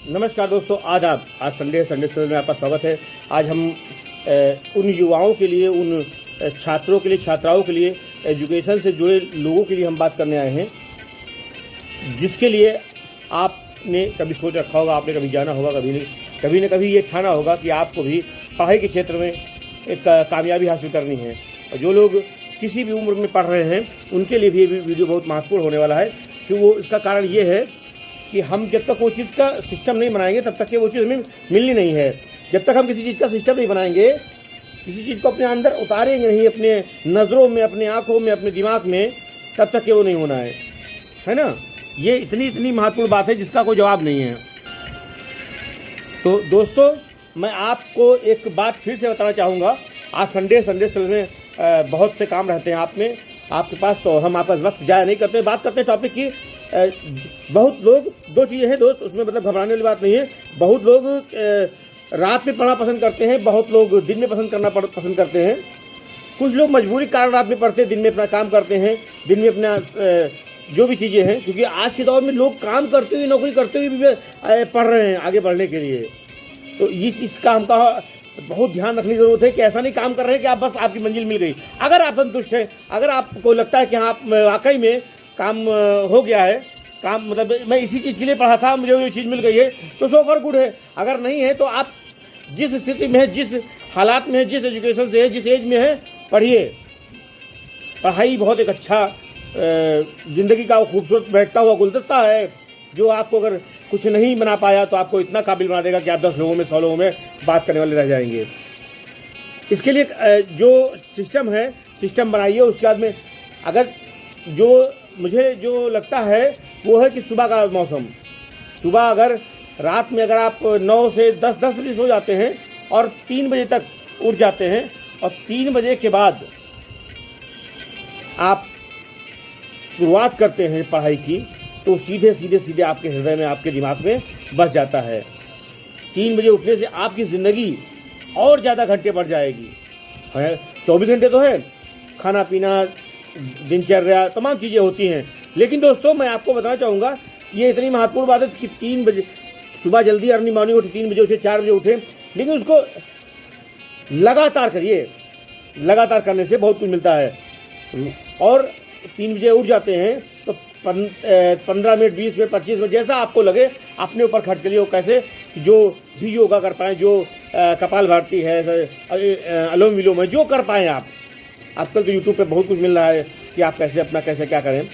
नमस्कार दोस्तों, आज संडे स्पेशल में आपका स्वागत है। आज हम उन युवाओं के लिए, उन छात्रों के लिए, छात्राओं के लिए, एजुकेशन से जुड़े लोगों के लिए हम बात करने आए हैं, जिसके लिए आपने कभी सोच रखा होगा, आपने कभी जाना होगा, कभी न कभी ये ठाना होगा कि आपको भी पढ़ाई के क्षेत्र में एक कामयाबी हासिल करनी है। और जो लोग किसी भी उम्र में पढ़ रहे हैं उनके लिए भी ये वीडियो बहुत महत्वपूर्ण होने वाला है, कि वो इसका कारण ये है कि हम जब तक वो चीज़ का सिस्टम नहीं बनाएंगे तब तक वो चीज़ हमें मिलनी नहीं है। जब तक हम किसी चीज़ का सिस्टम नहीं बनाएंगे, किसी चीज़ को अपने अंदर उतारेंगे नहीं, अपने नज़रों में, अपने आँखों में, अपने दिमाग में, तब तक वो नहीं होना है ना। ये इतनी महत्वपूर्ण बात है जिसका कोई जवाब नहीं है। तो दोस्तों, मैं आपको एक बात फिर से बताना चाहूँगा। आज संडे में बहुत से काम रहते हैं आपके पास, तो हम आपका वक्त ज़ाया नहीं करते। बात करते हैं टॉपिक की। बहुत लोग, दो चीज़ें हैं दोस्त, उसमें मतलब घबराने वाली बात नहीं है। बहुत लोग रात में पढ़ना पसंद करते हैं, बहुत लोग दिन में पसंद करते हैं। कुछ लोग मजबूरी के कारण रात में पढ़ते हैं, दिन में अपना काम करते हैं, दिन में अपना जो भी चीज़ें हैं, क्योंकि आज के दौर में लोग काम करते हुए, नौकरी करते हुए भी पढ़ रहे हैं आगे बढ़ने के लिए। तो इस चीज़ का हमका बहुत ध्यान रखने की ज़रूरत है कि ऐसा नहीं काम कर रहे हैं कि आप बस आपकी मंजिल मिल गई। अगर आप संतुष्ट हैं, अगर आपको लगता है कि हाँ वाकई में काम हो गया है, काम मतलब मैं इसी चीज़ के लिए पढ़ा था, मुझे ये चीज़ मिल गई है, तो सो फॉर गुड है। अगर नहीं है तो आप जिस स्थिति में है, जिस हालात में है, जिस एजुकेशन से है, जिस एज में है, पढ़िए। पढ़ाई बहुत एक अच्छा ज़िंदगी का खूबसूरत बैठता हुआ गुलदस्ता है, जो आपको अगर कुछ नहीं बना पाया तो आपको इतना काबिल बना देगा कि आप 10 लोगों में, 100 लोगों में बात करने वाले रह जाएंगे। इसके लिए जो सिस्टम है, सिस्टम बनाइए। उसके बाद में अगर मुझे जो लगता है वो है कि सुबह का मौसम, सुबह अगर रात में अगर आप 9 से 10 बजे सो जाते हैं और 3 बजे तक उठ जाते हैं, और 3 बजे के बाद आप शुरुआत करते हैं पढ़ाई की, तो सीधे आपके हृदय में, आपके दिमाग में बस जाता है। 3 बजे उठने से आपकी ज़िंदगी और ज़्यादा घंटे बढ़ जाएगी। 24 घंटे तो है, खाना पीना, दिनचर्या, तमाम चीज़ें होती हैं। लेकिन दोस्तों, मैं आपको बताना चाहूँगा, ये इतनी महत्वपूर्ण बात है कि 3 बजे सुबह जल्दी अर्ली मॉर्निंग उठे, 3 बजे उठे, 4 बजे उठे, लेकिन उसको लगातार करिए। लगातार करने से बहुत कुछ मिलता है। और 3 बजे उठ जाते हैं तो 15 मिनट, 20 मिनट, 25 मिनट, जैसा आपको लगे अपने ऊपर खर्च करिए। वो कैसे, जो भी योगा कर पाएँ, जो कपाल भारती है, अनुलोम विलोम है, जो कर पाएँ आप। आजकल तो यूट्यूब पे बहुत कुछ मिल रहा है कि आप कैसे क्या करें।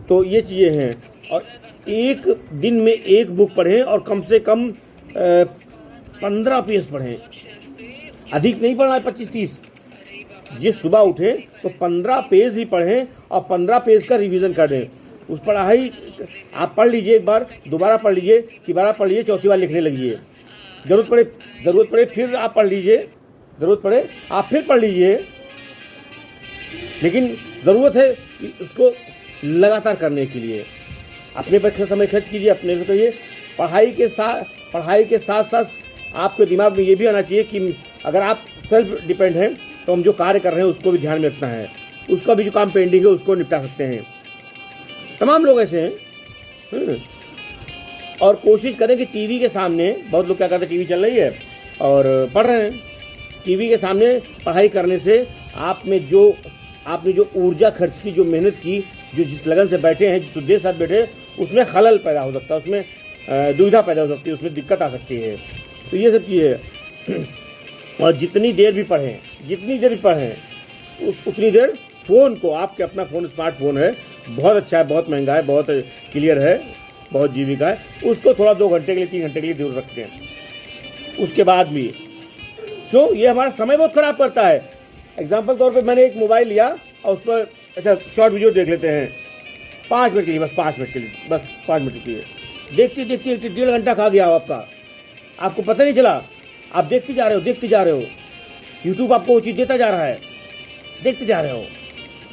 तो ये चीज़ें हैं। और एक दिन में एक बुक पढ़ें और कम से कम 15 पेज पढ़ें। अधिक नहीं पढ़ना है, 25-30। जिस सुबह उठे तो 15 पेज ही पढ़ें और 15 पेज का रिवीजन कर दें। उस पढ़ाई आप पढ़ लीजिए, एक बार दोबारा पढ़ लीजिए, तिबारा पढ़ लीजिए, चौथी बार लिखने लगिए। ज़रूरत पड़े फिर आप पढ़ लीजिए, ज़रूरत पड़े आप फिर पढ़ लीजिए। लेकिन ज़रूरत है कि उसको लगातार करने के लिए अपने पर समय खर्च कीजिए, अपने पे करिए। पढ़ाई के साथ साथ आपके दिमाग में ये भी आना चाहिए कि अगर आप सेल्फ डिपेंड हैं तो हम जो कार्य कर रहे हैं उसको भी ध्यान में रखना है, उसका भी जो काम पेंडिंग है उसको निपटा सकते हैं। तमाम लोग ऐसे हैं। और कोशिश करें कि टीवी के सामने, बहुत लोग क्या करते हैं, टीवी चल रही है और पढ़ रहे हैं। टीवी के सामने पढ़ाई करने से आपने जो ऊर्जा खर्च की, जो मेहनत की, जो जिस लगन से बैठे हैं, जिस उद्देश्य साथ बैठे, उसमें खलल पैदा हो सकता है, उसमें दुविधा पैदा हो सकती है, उसमें दिक्कत आ सकती है। तो ये सब चीज़ें। और जितनी देर भी पढ़ें उतनी देर फ़ोन को, आपके अपना फ़ोन, स्मार्टफोन है, बहुत अच्छा है, बहुत महंगा है, बहुत क्लियर है, बहुत जीबी का है, उसको थोड़ा 2 घंटे के लिए, 3 घंटे के लिए दूर रखते हैं। उसके बाद भी क्यों, ये हमारा समय बहुत ख़राब करता है। एग्जाम्पल तौर पे मैंने एक मोबाइल लिया और उस पर अच्छा शॉर्ट वीडियो देख लेते हैं 5 मिनट के लिए, बस 5 मिनट के लिए। देखते 1.5 घंटा खा गया आपको पता नहीं चला। आप देखते जा रहे हो। यूट्यूब आपको वो चीज़ देता जा रहा है, देखते जा रहे हो।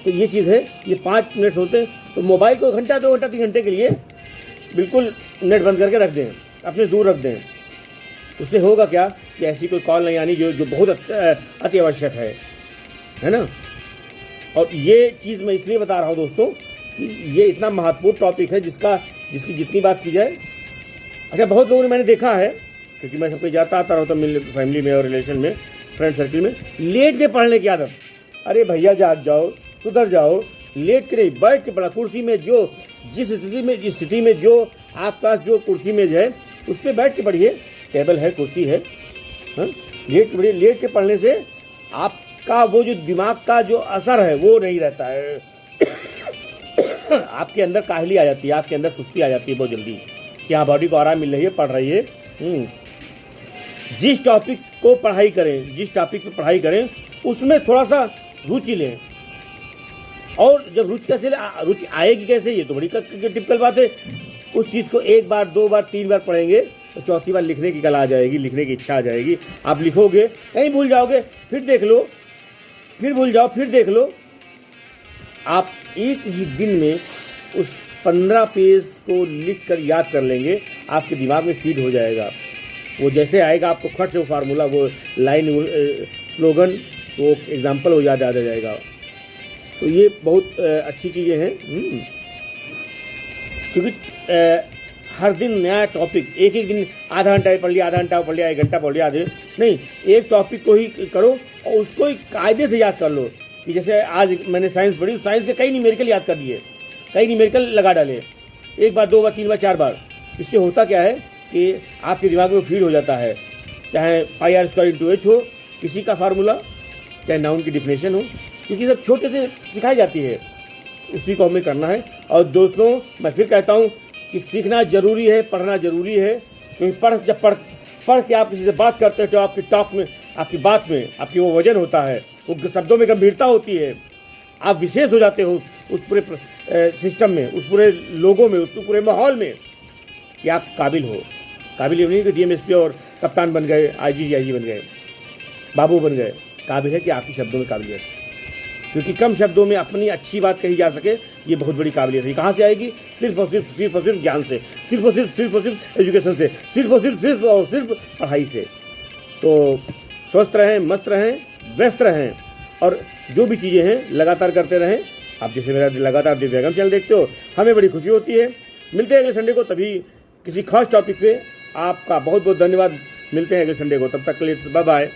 तो ये चीज़ है, ये 5 मिनट होते हैं। तो मोबाइल को 1 घंटा, 2 घंटा, 3 घंटे के लिए बिल्कुल नेट बंद करके रख दें, अपने दूर रख दें। उससे होगा क्या कि ऐसी कोई कॉल नहीं आनी जो बहुत अति आवश्यक है ना। और ये चीज़ मैं इसलिए बता रहा हूँ दोस्तों कि ये इतना महत्वपूर्ण टॉपिक है जिसकी जितनी बात की जाए अच्छा, बहुत लोगों ने मैंने देखा है, क्योंकि मैं सबको जाता आता रहता हूँ फैमिली में और रिलेशन में, फ्रेंड सर्किल में, लेट के पढ़ने की आदत। अरे भैया जाग जाओ, सुधर जाओ, लेट के नहीं, बैठ के पढ़ा। कुर्सी में जो जिस स्थिति में जो आसपास जो कुर्सी में है उस पर बैठ के पढ़िए, टेबल है, कुर्सी है, हाँ, लेट के पढ़िए। लेट के पढ़ने से आपका वो जो दिमाग का जो असर है वो नहीं रहता है। आपके अंदर काहली आ जाती है, आपके अंदर सुस्ती आ जाती है बहुत जल्दी कि हाँ बॉडी को आराम मिल रही है, पढ़ रही है। जिस टॉपिक को पढ़ाई करें, जिस टॉपिक पे पढ़ाई करें उसमें थोड़ा सा रुचि लें। और जब रुचि आएगी कैसे, ये तो बड़ी टिपिकल बात है। उस चीज़ को एक बार, दो बार, तीन बार पढ़ेंगे तो चौथी बार लिखने की कला आ जाएगी, लिखने की इच्छा आ जाएगी। आप लिखोगे, कहीं भूल जाओगे, फिर देख लो, फिर भूल जाओ, फिर देख लो। आप एक ही दिन में उस 15 पेज को लिख कर याद कर लेंगे, आपके दिमाग में फीड हो जाएगा। वो जैसे आएगा आपको खट से वो फार्मूला, वो लाइन, वो स्लोगन, वो एग्जाम्पल वो याद आ जाएगा। तो ये बहुत अच्छी चीज़ें हैं, क्योंकि हर दिन नया टॉपिक, एक एक दिन आधा घंटा पढ़ लिया, आधा घंटा पढ़ लिया, 1 घंटा पढ़ लिया, आधे नहीं, एक टॉपिक को ही करो और उसको ही कायदे से याद कर लो। कि जैसे आज मैंने साइंस पढ़ी, साइंस के कई न्यूमेरिकल याद कर दिए, कई न्यूमेरिकल लगा डाले, एक बार, दो बार, तीन बार, 4 बार। इससे होता क्या है कि आपके दिमाग में फीड हो जाता है, चाहे πr² हो किसी का फार्मूला, चाहे नाउन की डिफिनेशन हो, क्योंकि सब छोटे से सिखाई जाती है, उसी को हमें करना है। और दोस्तों, मैं फिर कहता हूँ कि सीखना ज़रूरी है, पढ़ना ज़रूरी है, क्योंकि जब पढ़ के आप किसी से बात करते हैं तो आपकी टॉक में, आपकी बात में, आपकी वो वजन होता है, वो शब्दों में गंभीरता होती है, आप विशेष हो जाते हो उस पूरे सिस्टम में, उस पूरे लोगों में, उस पूरे माहौल में, कि आप काबिल हो। काबिल नहीं कि DMSP और कप्तान बन गए, IG बन गए, बाबू बन गए। काबिल है कि आपकी शब्दों में काबिलियत, क्योंकि कम शब्दों में अपनी अच्छी बात कही जा सके, ये बहुत बड़ी काबिलियत है। कहाँ से आएगी? सिर्फ और सिर्फ ज्ञान से, सिर्फ और सिर्फ एजुकेशन से, सिर्फ और सिर्फ पढ़ाई से। तो स्वस्थ रहें, मस्त रहें, व्यस्त रहें, और जो भी चीज़ें हैं लगातार करते रहें। आप जैसे मेरा लगातार दिव्यांगम चैनल देखते हो, हमें बड़ी खुशी होती है। मिलते हैं अगले संडे को, तभी किसी खास टॉपिक पे। आपका बहुत बहुत धन्यवाद। मिलते हैं अगले संडे को, तब तक के लिए बाय बाय।